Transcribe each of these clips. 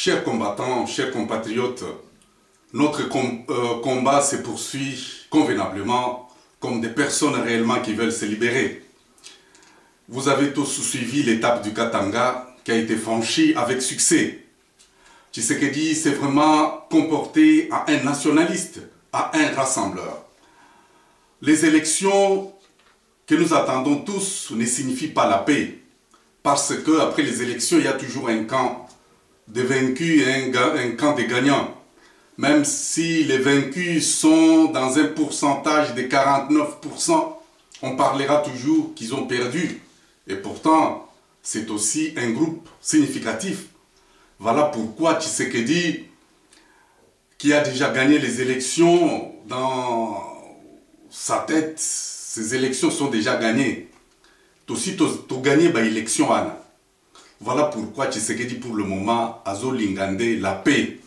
Chers combattants, chers compatriotes, notre combat se poursuit convenablement comme des personnes réellement qui veulent se libérer. Vous avez tous suivi l'étape du Katanga qui a été franchie avec succès. Tshisekedi s'est vraiment comporté à un nationaliste, à un rassembleur. Les élections que nous attendons tous ne signifient pas la paix, parce qu'après les élections, il y a toujours un camp de vaincus et un camp de gagnants. Même si les vaincus sont dans un pourcentage de 49%, on parlera toujours qu'ils ont perdu. Et pourtant, c'est aussi un groupe significatif. Voilà pourquoi Tshisekedi, qui a déjà gagné les élections dans sa tête, ces élections sont déjà gagnées. Aussi, tu as gagné l'élection. Voilà pourquoi Tshisekedi, pour le moment, a zolingande la paix.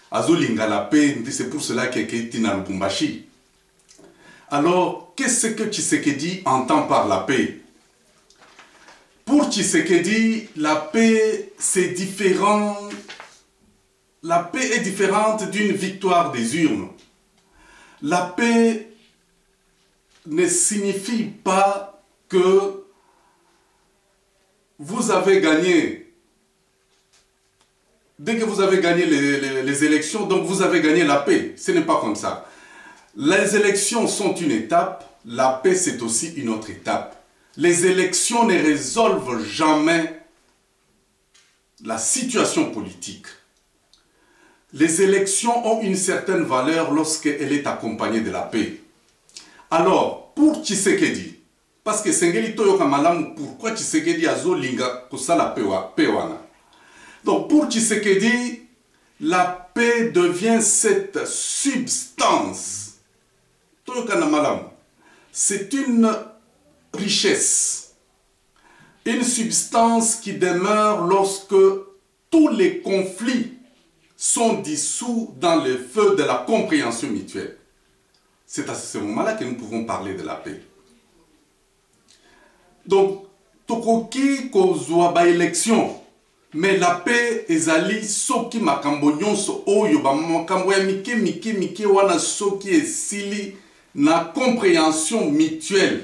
Azolinga la paix, c'est pour cela qu'il est dans le Lubumbashi. Alors, qu'est-ce que Tshisekedi entend par la paix? Pour Tshisekedi, la paix, c'est différent. La paix est différente d'une victoire des urnes. La paix ne signifie pas que vous avez gagné. Dès que vous avez gagné les élections, donc vous avez gagné la paix. Ce n'est pas comme ça. Les élections sont une étape, la paix c'est aussi une autre étape. Les élections ne résolvent jamais la situation politique. Les élections ont une certaine valeur lorsqu'elle est accompagnée de la paix. Alors, pour Tshisekedi, parce que Sengeli Toyoka Malamu, pourquoi Tshisekedi a zolinga kusala paix wana? Donc pour Tshisekedi, la paix devient cette substance. Toyoka na Malamu, c'est une richesse, une substance qui demeure lorsque tous les conflits sont dissous dans le feu de la compréhension mutuelle. C'est à ce moment-là que nous pouvons parler de la paix. Donc, tokoki kozwa ba élection, mais la paix ezali soki makambo nyonso oyo ba makambo ya mike wana soki esili na compréhension mutuelle.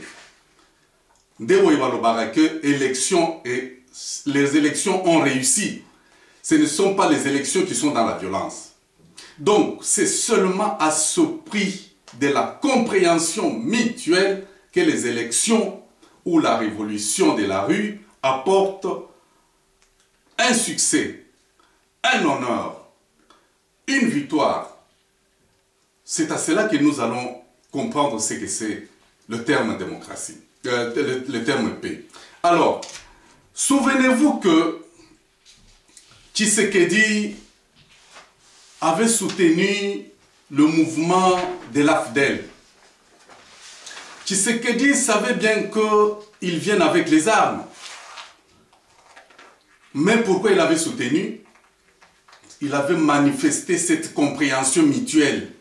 Ndewo balobaka que élection et les élections ont réussi. Ce ne sont pas les élections qui sont dans la violence. Donc, c'est seulement à ce prix de la compréhension mutuelle que les élections ou la révolution de la rue apportent un succès, un honneur, une victoire. C'est à cela que nous allons comprendre ce que c'est le terme démocratie, le terme paix. Alors, souvenez-vous que Tshisekedi avait soutenu le mouvement de l'AFDEL. Tshisekedi savait bien qu'ils viennent avec les armes. Mais pourquoi il avait soutenu? Il avait manifesté cette compréhension mutuelle.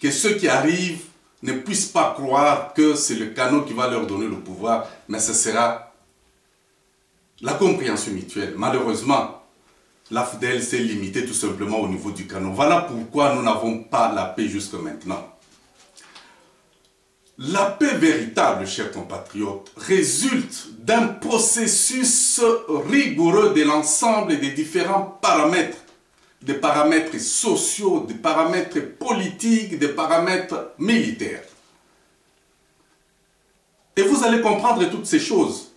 Que ceux qui arrivent ne puissent pas croire que c'est le canot qui va leur donner le pouvoir, mais ce sera la compréhension mutuelle. Malheureusement, l'AFDEL s'est limitée tout simplement au niveau du canot. Voilà pourquoi nous n'avons pas la paix jusque maintenant. La paix véritable, chers compatriotes, résulte d'un processus rigoureux de l'ensemble des différents paramètres, des paramètres sociaux, des paramètres politiques, des paramètres militaires. Et vous allez comprendre toutes ces choses.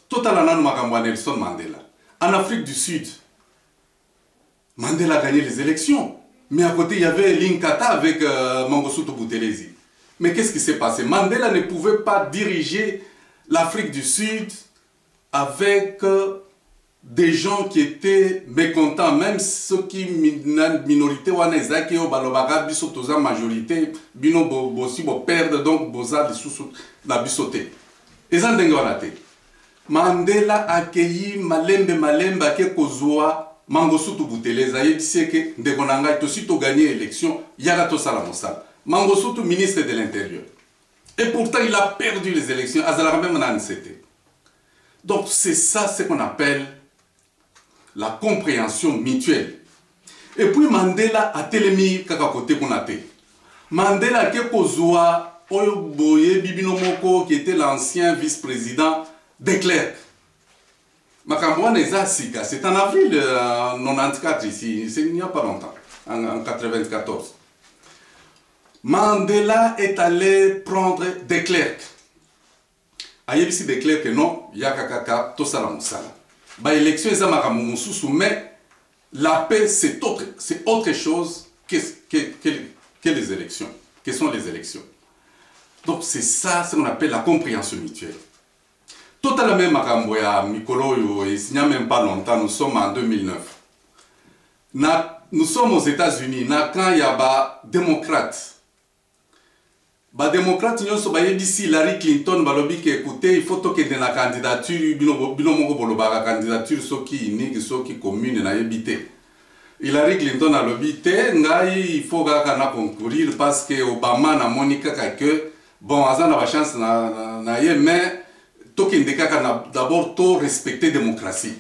Totalement Makamwa Nelson Mandela. En Afrique du Sud, Mandela a gagné les élections. Mais à côté, il y avait Linkata avec Mangosuthu Buthelezi. Mais qu'est-ce qui s'est passé? Mandela ne pouvait pas diriger l'Afrique du Sud avec des gens qui étaient mécontents, même ceux qui minorité wanezaki o balobaga biso toza majorité bino bosi bo perdre donc boza lisusu na bisote. Eza ndenge wana te. Mandela accueilli malembe ake kozwa Mangosuthu Buthelezi ayebisi ke ndeko na ngai tosi to gagner élection yaka tosala mosala. Mangosuthu, ministre de l'Intérieur. Et pourtant, il a perdu les élections. Donc, c'est ça ce qu'on appelle la compréhension mutuelle. Et puis Mandela a telemi kaka côté konate. Mandela ke kozwa oyo boye Bibino Moko qui était l'ancien vice-président de Klerk. Makamboane Zazika, c'est en avril 94 ici, il n'y a pas longtemps, en 94. Mandela est allé prendre des clercs. Ayebisi des clercs non, yakakaka, tosala musala. Ba élection eza makambo mususu, mais la paix c'est autre chose que les élections. Que sont les élections? Donc c'est ça, ce qu'on appelle la compréhension mutuelle. Totalement makambo ya mikolo et il n'y a même pas longtemps, nous sommes en 2009. Nous sommes aux États-Unis, quand il y a des démocrates. Les démocrates, ici, Hillary Clinton, écoutez, il faut que dans la candidature, la candidature, ceux qui unique, ceux qui commune, Hillary Clinton a l'obité, il faut concourir parce que Obama n'a monika que bon, Azan a la chance, mais d'abord respecter la démocratie.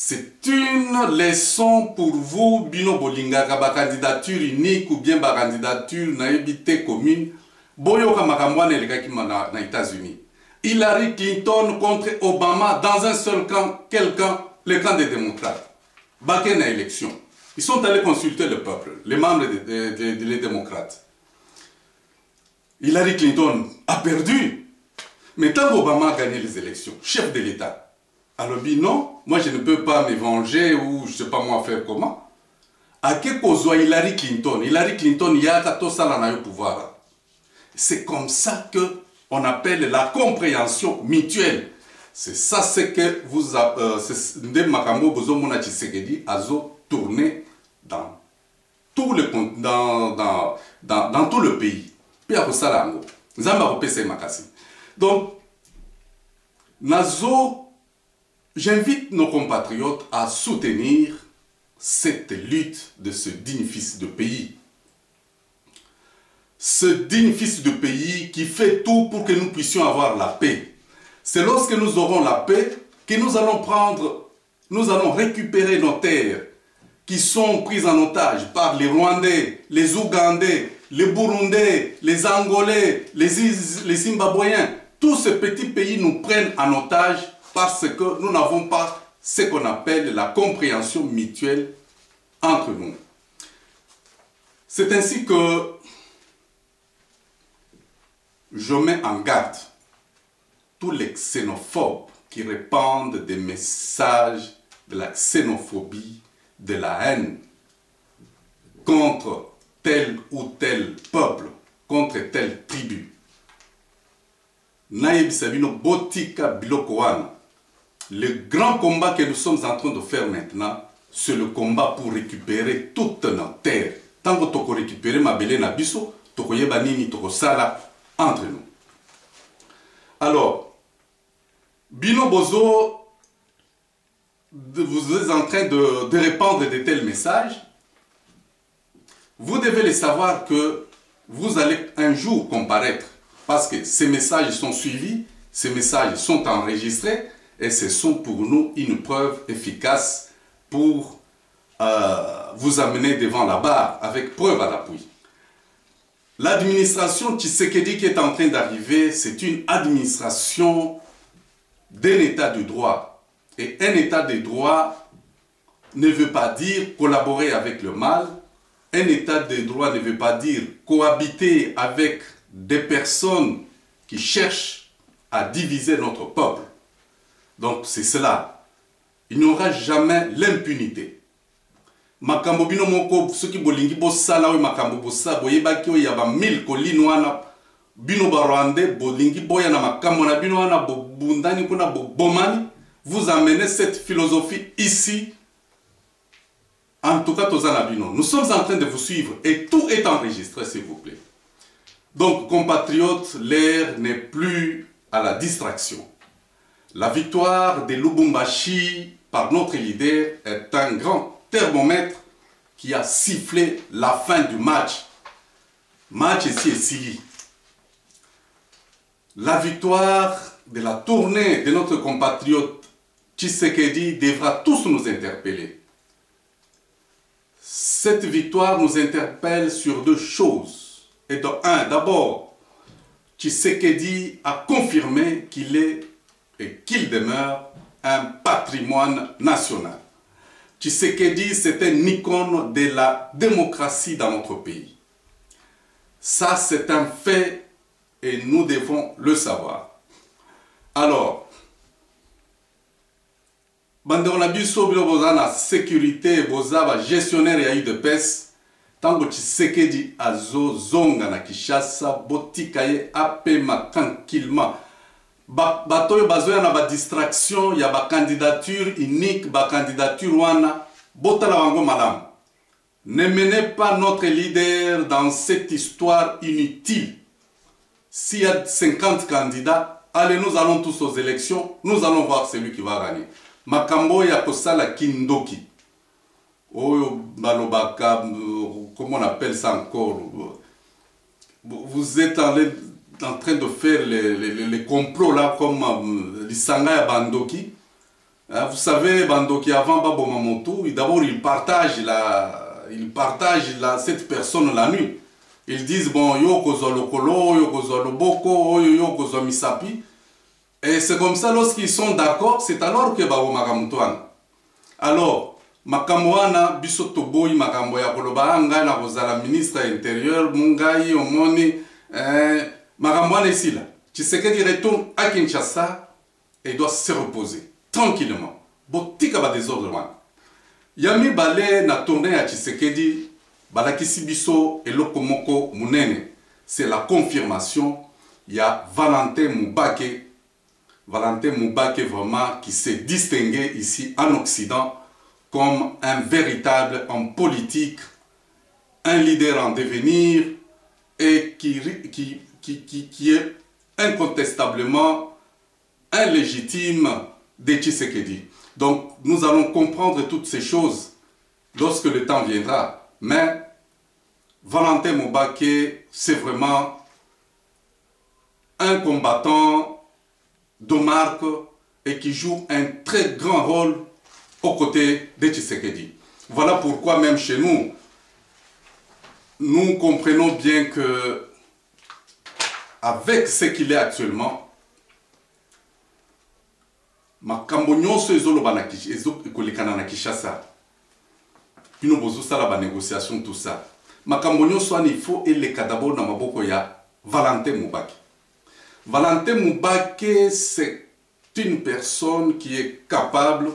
C'est une leçon pour vous, Bino Bolinga, la candidature unique ou bien la candidature naïbité commune. Boyoka Makamwane les gars qui dans les États-Unis. Hillary Clinton contre Obama dans un seul camp, quel camp? Le camp des démocrates. Baken à élection. Ils sont allés consulter le peuple, les membres des démocrates. Hillary Clinton a perdu. Mais tant qu'Obama a gagné les élections, chef de l'État, alors non, moi je ne peux pas me venger ou je ne sais pas moi faire comment. À quel cause Hillary Clinton, il y a 14 ans au pouvoir. C'est comme ça qu'on appelle la compréhension mutuelle. C'est ça ce que vous avez, Makambo Bozomona Tshisekedi a tourné dans tout le pays. Puis après ça, donc, j'invite nos compatriotes à soutenir cette lutte de ce digne fils de pays. Ce digne fils de pays qui fait tout pour que nous puissions avoir la paix. C'est lorsque nous aurons la paix que nous allons récupérer nos terres qui sont prises en otage par les Rwandais, les Ougandais, les Burundais, les Angolais, les Zimbabwéens. Tous ces petits pays nous prennent en otage parce que nous n'avons pas ce qu'on appelle la compréhension mutuelle entre nous. C'est ainsi que je mets en garde tous les xénophobes qui répandent des messages de la xénophobie, de la haine contre tel ou tel peuple, contre telle tribu. Le grand combat que nous sommes en train de faire maintenant, c'est le combat pour récupérer toutes nos terres. Tant que tu récupérer ma belle nabiso, tu banini tu sala entre nous. Alors, Bino Bozo, vous êtes en train de répandre de tels messages. Vous devez les savoir que vous allez un jour comparaître. Parce que ces messages sont suivis, ces messages sont enregistrés et ce sont pour nous une preuve efficace pour vous amener devant la barre avec preuve à l'appui. L'administration Tshisekedi qui est en train d'arriver, c'est une administration d'un état de droit. Et un état de droit ne veut pas dire collaborer avec le mal. Un état de droit ne veut pas dire cohabiter avec des personnes qui cherchent à diviser notre peuple. Donc c'est cela. Il n'y aura jamais l'impunité. Makambo bino moko soki bolingi bosala we makambo bosa boyebaki oyo yaba 1000 kolino wana bino barwande bolingi boya na makambo na bino wana bobundani kuna bomani, vous amenez cette philosophie ici. En tout cas tozana bino, nous sommes en train de vous suivre et tout est enregistré s'il vous plaît. Donc compatriotes, l'ère n'est plus à la distraction. La victoire de Lubumbashi par notre leader est un grand thermomètre qui a sifflé la fin du match. Match ici et Sili. La victoire de la tournée de notre compatriote Tshisekedi devra tous nous interpeller. Cette victoire nous interpelle sur deux choses. Et d'abord, Tshisekedi a confirmé qu'il est et qu'il demeure un patrimoine national. Tshisekedi, c'est un icône de la démocratie dans notre pays. Ça, c'est un fait et nous devons le savoir. Alors, Banderonabiso Biloboza na sécurité, Boza, gestionnaire et UDPS, tango Tshisekedi azo zonga na Kinshasa, botikaye apema tranquillement. Batoyo bazoya na ba distraction, ya ba candidature unique, ba candidature wana, botala wango malam. Ne menez pas notre leader dans cette histoire inutile. S'il y a 50 candidats, allez, nous allons tous aux élections, nous allons voir celui qui va gagner. Makambo ya kosala kindoki. Oyo balobaka, comment on appelle ça encore? Vous êtes en train de faire les complots là, comme l'Isanga ya Bandoki. Vous savez, Bandoki avant Babo Mamoto, d'abord il partage cette personne la nuit. Ils disent, bon, yo kozo lokolo, yo kozo loboko, yo kozo misapi. Et c'est comme ça, lorsqu'ils sont d'accord, c'est alors que Babo Magamutuan. Alors, Makamouana, Bisotoboy, Makamboya Koloba, Angana, Rosala, ministre intérieur, Mungai, Omoni, Makamouana ici là. Tshisekedi retourne à Kinshasa et doit se reposer tranquillement. Botika ba désordre. Yami Balé na tourné à Tshisekedi, Balakisi Biso et Lokomoko Munene. C'est la confirmation. Il y a Valentin Moubake vraiment qui s'est distingué ici en Occident comme un véritable homme politique, un leader en devenir et qui est incontestablement un légitime de Tshisekedi. Donc nous allons comprendre toutes ces choses lorsque le temps viendra. Mais Valentin Moubake, c'est vraiment un combattant de marque et qui joue un très grand rôle aux côtés de Tshisekedi. Voilà pourquoi même chez nous, nous comprenons bien que avec ce qu'il est actuellement, makambo nyonso ezoloba na ekolikana na Kinshasa, bino bozosala ba négociation tout ça, makambo nyonso wana il faut eleka d'abord na maboko ya Valentin Moubake. Valentin Moubake, c'est une personne qui est capable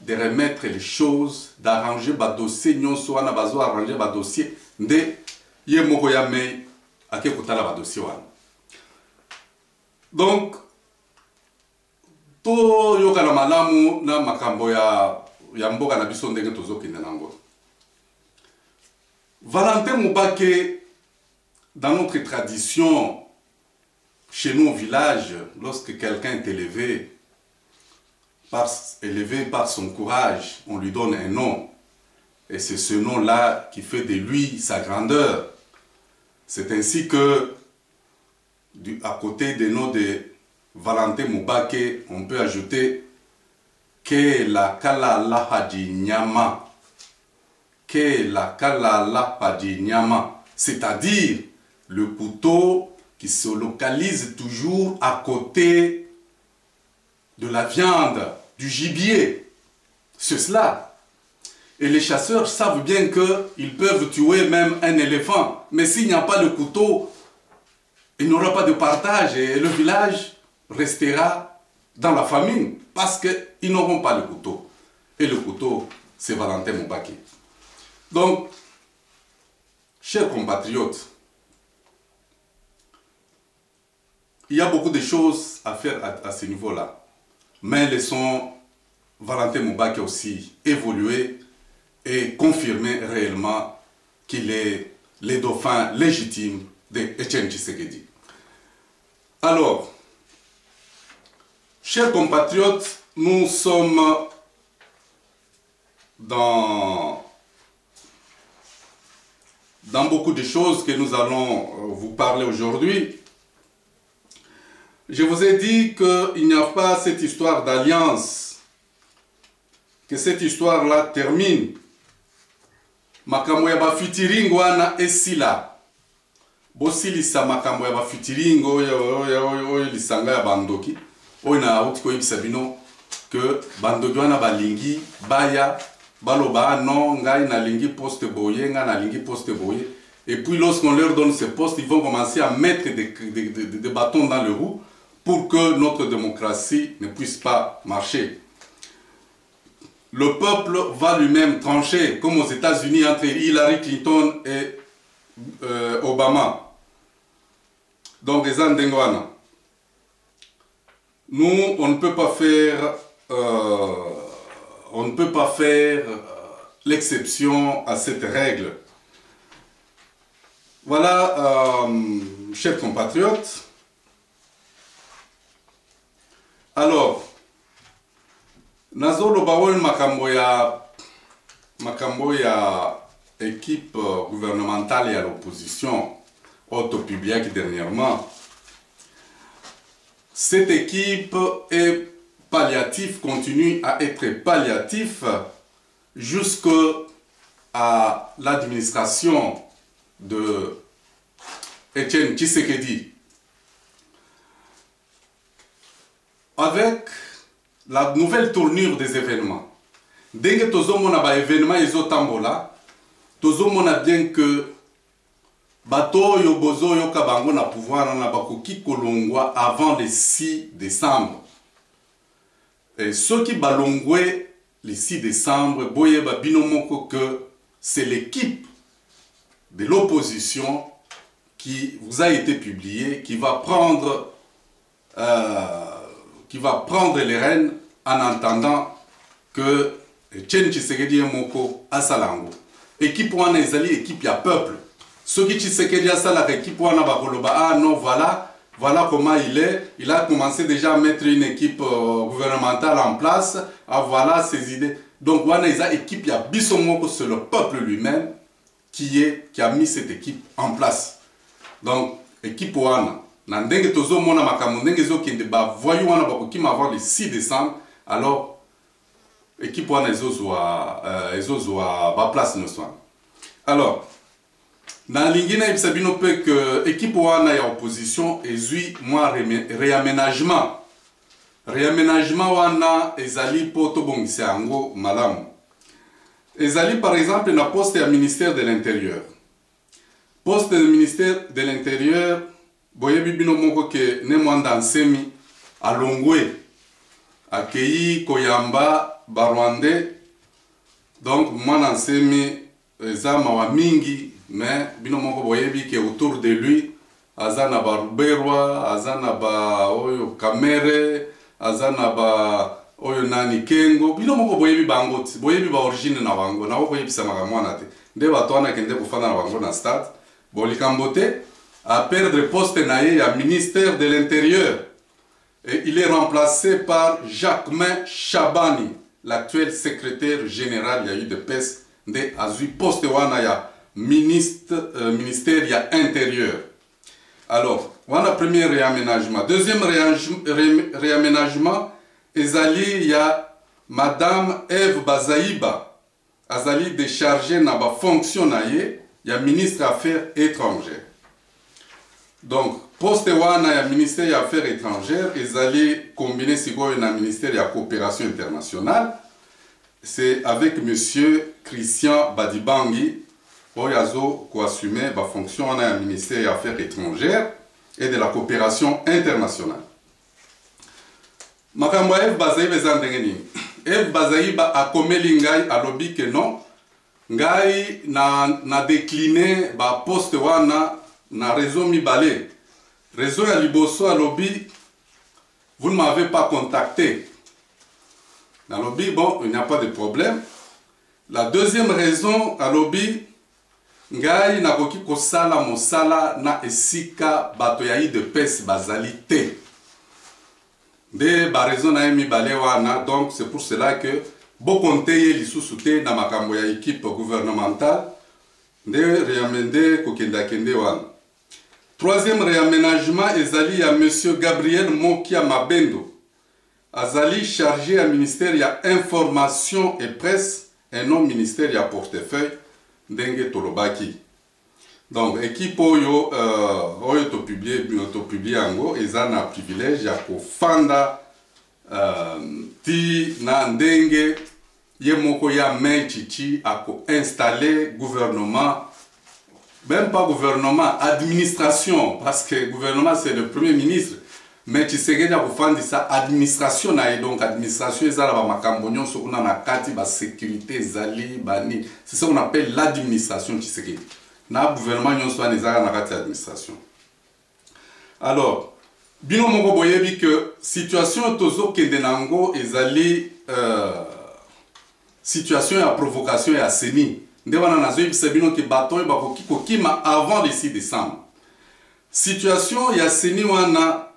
de remettre les choses, d'arranger le dossier, nyonso wana bazo arranger le dossier, de ye moko ya mei ake kotala ba dossier wana. Donc, to yoka na malamu na makambo ya mboka na biso ndenge tozokende nango. Valentin Moubake, dans notre tradition, chez nous au village, lorsque quelqu'un est élevé par son courage, on lui donne un nom. Et c'est ce nom-là qui fait de lui sa grandeur. C'est ainsi que, à côté des noms de Valentin Moubake, on peut ajouter que la Kalala Hadinyama. Que la Kalala Hadinyama. C'est-à-dire le couteau qui se localise toujours à côté de la viande, du gibier. C'est cela. Et les chasseurs savent bien qu'ils peuvent tuer même un éléphant. Mais s'il n'y a pas le couteau, il n'y aura pas de partage et le village restera dans la famine parce qu'ils n'auront pas le couteau. Et le couteau, c'est Valentin Moubake. Donc, chers compatriotes, il y a beaucoup de choses à faire à ce niveau-là. Mais laissons Valentin Moubake aussi évoluer et confirmer réellement qu'il est le dauphin légitime d'Etienne Tshisekedi. Alors, chers compatriotes, nous sommes dans beaucoup de choses que nous allons vous parler aujourd'hui. Je vous ai dit qu'il n'y a pas cette histoire d'alliance que cette histoire-là termine. Makambo ya bafitiringo wana esila. Bosilisa makambo ya bafitiringo oyo lisanga ya bandoki. Oyo na auti koyebisa bino que bandoki wana balingi baya baloba non ngai nalingi poste boye ngai nalingi poste boye. Et puis lorsqu'on leur donne ces postes, ils vont commencer à mettre des bâtons dans le roue pour que notre démocratie ne puisse pas marcher. Le peuple va lui-même trancher, comme aux États-Unis entre Hillary Clinton et Obama. Donc, les Andengwana. Nous, on ne peut pas faire, l'exception à cette règle. Voilà, chers compatriotes. Alors, Nazolo Bawol makambo ya équipe gouvernementale et à l'opposition autopublique dernièrement. Cette équipe est palliative, continue à être palliatif jusqu'à l'administration de Etienne Tshisekedi. Avec la nouvelle tournure des événements. Dès que tozomona ba événement ezotambola, tozomona bien que bato yo bozo yo kabango na pouvoir na bakoki kolongwa avant le 6 décembre. Et ceux qui balongwe le 6 décembre, boye ba binomoko que c'est l'équipe de l'opposition qui vous a été publiée, qui va prendre les rênes en entendant que Etienne Tshisekedi Moko Asalango. Équipe wana ezali équipe ya peuple. Ceux qui Tshisekedi Asalaka équipe wana bakoloba ah non voilà comment il est. Il a commencé déjà à mettre une équipe gouvernementale en place. Ah voilà ses idées. Donc wana eza équipe ya biso moko, c'est le peuple lui-même qui a mis cette équipe en place. Donc équipe wana na ndenge tozo mona makambo ndenge ezokende ba voyou wana bakoki avoir le 6 décembre, alors équipe wana ezozwa ba place no soin. Alors na lingina yebisa bino pe que équipe wana ya opposition ezui moi réaménagement wana ezali po tobongisa yango malamu. Ezali par exemple na poste ya ministère de l'intérieur. Poste de ministère de l'intérieur boyebi bino moko ke ne mwanda nsemi alongwe akei koyamba barwande. Donc mwana nsemi eza mawa mingi, mais bino moko boyebi ke autour de lui azana ba Ruberwa, azana ba oyo Kamere, azana ba oyo nani Kengo, bino moko boyebi bango ti boyebi ba origine na bango na boyebi sa makamwana te nde bato wana kende kufana na bango na stade bolikambote à perdre poste naïe à ministère de l'Intérieur. Et il est remplacé par Jacquemain Chabani, l'actuel secrétaire général il y a eu de PES de Azui poste wana ministère il y a intérieur. Alors, voilà premier réaménagement. Deuxième réaménagement, il y a Madame Eve Bazaïba, azali déchargée na ba fonction naïe, il y a ministre Affaires étrangères. Donc, poste wana ya ministère des Affaires étrangères, ils allaient combiner sigo na ministère de la coopération internationale. C'est avec monsieur Christian Badibangi, oyazo ko assumer ba fonction wana ya ministère des Affaires étrangères et de la coopération internationale. Makambo Eve Bazaïba zandengeni. Eve Bazaïba a komeli ngai alobi que non, ngai na décliné ba poste wana na réseau mibale. Réseau ya liboso à lobby, vous ne m'avez pas contacté. Dans lobby, bon, il n'y a pas de problème. La deuxième raison à lobby, ngai na koki kosala mosala na esika bato ya de pes bazalité. De ba raison na mibale wana, donc c'est pour cela que bokonteye lisusu na makambo ya équipe gouvernementale de réamende kokenda kende wana. Troisième réaménagement, ezali à M. Gabriel Mokia Mabendo. azali chargé à ministère ya information et presse et non ministère ya portefeuille ndenge tolobaki. Donc équipe oyo oyo to publier yango eza na privilège ya kofanda ti na ndenge ye moko ya main chichi ako installer gouvernement, même pas gouvernement, administration, parce que gouvernement c'est le premier ministre, mais Tshisekedi a kofandi sa administration na et donc administration ezala ba makambo nyonso kuna na kati ba sécurité zali bani, c'est ça qu'on appelle l'administration Tshisekedi. Na gouvernement nyonso ezala na kati administration. Alors bino moko boyebi que situation tozo kende nango ezali situation ya provocation ya seni. Nde wana nazoyebisa bino ke bato bakoki kokima avant le 6 décembre. Situation ya seni wana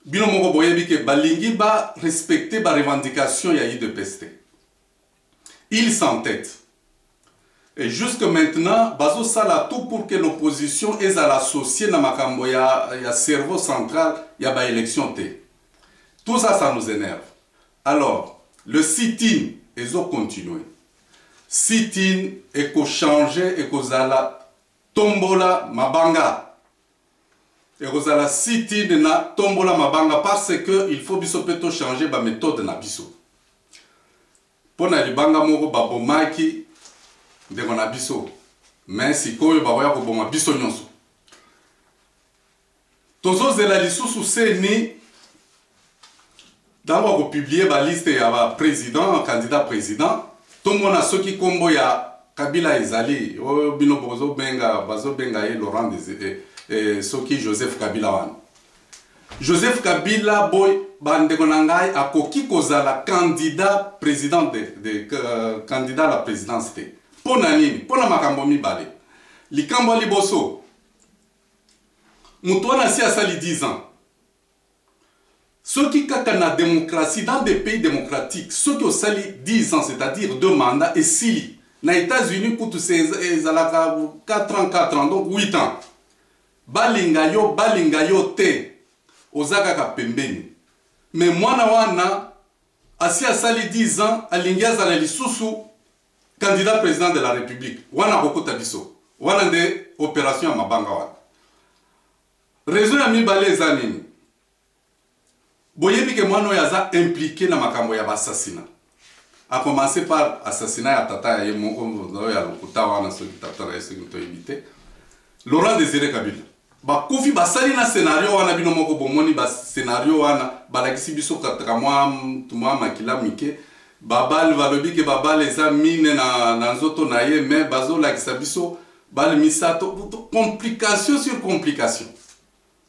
bino moko boyebi ke balingi ba respecter ba revendication ya IDPST. Ils s'entêtent. Et jusque maintenant, bazo sala tout pour que l'opposition est à l'associer na makambo ya cerveau central ya ba élection te. Tout ça, ça nous énerve. Alors, le sit-in ils ont continué. Sit-in et ko changer et ko zala tombola mabanga. Et ko zala sit-in na tombola mabanga parce que il faut biso peto changer ba méthode na biso. Pona libanga moko babomaki de mon abisso, mais si koyo baroya ko boma biso nyonso. Tozo zela lisusu seni d'abord ko publier ba liste ya ba président, candidat président, tout monde a ceux qui kombo ya Kabila ezali, o bino bozo benga, bazo benga e Laurent Désiré et ceux qui Joseph Kabila wan. Joseph Kabila boy bandeko nangai akoki kozala candidat président candidat à la présidence te. Pona nini, pona makambo mibale. Likambo liboso. Mutuana si asali 10 ans. Ceux qui kaka na démocratie dans des pays démocratiques, ceux qui ont sali 10 ans, c'est-à-dire 2 mandats et 6. Na États-Unis kutu ezalaka 4 ans, donc 8 ans. Balinga yo te. Ozaka ka pembeni. Mais mwana wana asi asali 10 ans, alingi azala lisusu candidat président de la République. Wana kokota biso. Wana de opération ya mabanga wana. Raison ya mibale eza nini? Boyebi ke mwana yaza impliqué na makambo ya assassinat. A commencer par assassinat ya tata ya moko ya lokuta wana so tata ya se to éviter. Laurent Désiré Kabila. Ba kufi basali na scénario wana bino moko bomoni ba scénario wana balakisi biso kataka mwa tuma makila mike. Babal valobi ke babal eza mine na nzoto na ye mais bazo lakisa biso bal misato complication sur complication.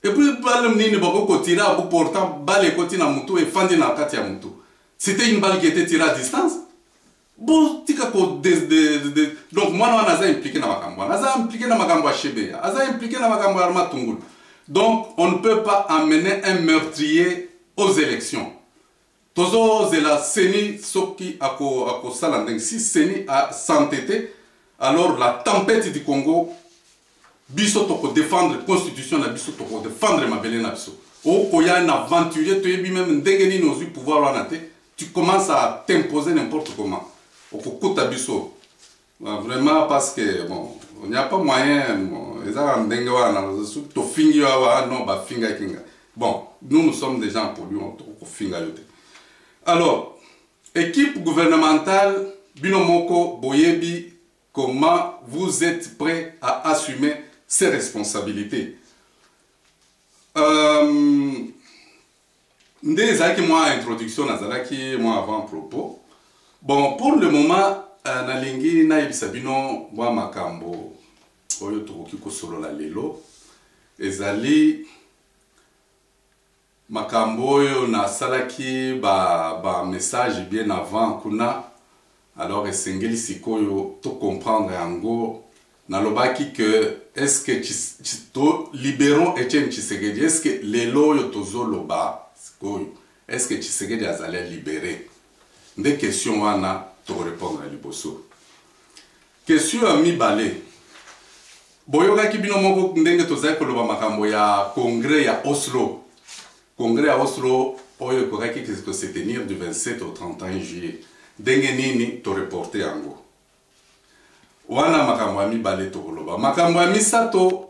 Et puis bal nini bako ko tira à bout portant bal ekoti na mutu et fandi na kati ya mutu. C'était une balle qui était tirée à distance. Bon tika ko donc moi on a impliqué na makambo. Aza impliqué na makambo ya Shebe. Aza impliqué na makambo ya Arma Tungulu. Donc on ne peut pas amener un meurtrier aux élections. Tozo zela seni soki ako salandeng si seni a s'entêter alors la tempête du Congo biso toko défendre la constitution na biso toko défendre mabele na biso o koya un aventurier to yebi même ndengeni nozu pouvoir wana te tu commences à t'imposer n'importe comment o kokota biso vraiment parce que bon il n'y a pas moyen eza ndenge wana to fingi wa non ba finga kinga bon nous sommes des gens polluants to finga yote. Alors, équipe gouvernementale, Binomoko Boyebi, comment vous êtes prêts à assumer ces responsabilités? Ndezaki moi introduction nazalaki moi avant propos. Bon, pour le moment, nalingi na ibisabino moi makambo oyo tokoki kosolo la lelo ezali makambo oyo na salaki ba message bien avant kuna alors esengeli sikoyo to comprendre yango nalobaki que est-ce que to libérons Etienne Tshisekedi, est-ce que lelo yo tozo loba sikoyo est-ce que Tshisekedi azali libéré des questions wana to répondre à liboso question à mibale boyokaki bino moko ndenge tozali koloba makambo ya congrès ya Oslo. Congrès à Oslo, oyo ekozaki se tenir du 27 au 31 juillet ndenge nini toreporte yango wana makambo ya mibale tokoloba. Makambo ya misato